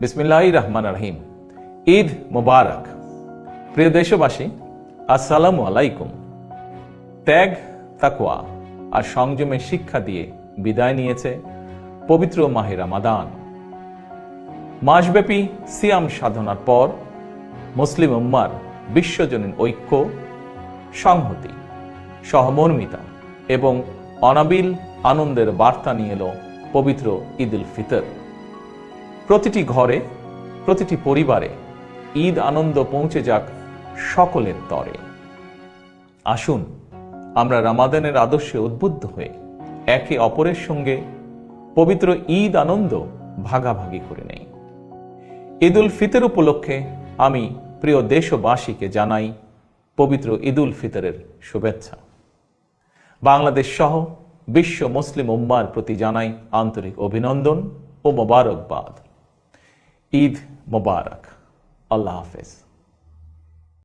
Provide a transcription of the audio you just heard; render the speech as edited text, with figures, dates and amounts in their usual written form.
বিসমিল্লাহির রহমানির রহিম। ঈদ মোবারক। প্রিয় দেশবাসী, আসসালামু আলাইকুম। ত্যাগ, তাকওয়া আর সংযমের শিক্ষা দিয়ে বিদায় নিয়েছে পবিত্র মাহে রমাদান। মাসব্যাপী সিয়াম সাধনার পর মুসলিম উম্মার বিশ্বজনীন ঐক্য, সংহতি, সহমর্মিতা এবং অনাবিল আনন্দের বার্তা নিয়ে এলো পবিত্র ঈদ উল ফিতর। প্রতিটি ঘরে, প্রতিটি পরিবারে ঈদ আনন্দ পৌঁছে যাক সকলের তরে। আসুন আমরা রমাদানের আদর্শে উদ্বুদ্ধ হয়ে একে অপরের সঙ্গে পবিত্র ঈদ আনন্দ ভাগাভাগি করে নেই। ঈদ উল ফিতর উপলক্ষে আমি প্রিয় দেশবাসীকে জানাই পবিত্র ঈদ উল ফিতরের শুভেচ্ছা। বাংলাদেশ সহ বিশ্ব মুসলিম উম্মার প্রতি জানাই আন্তরিক অভিনন্দন ও মোবারকবাদ। ঈদ মোবারক। আল্লাহ হাফেজ।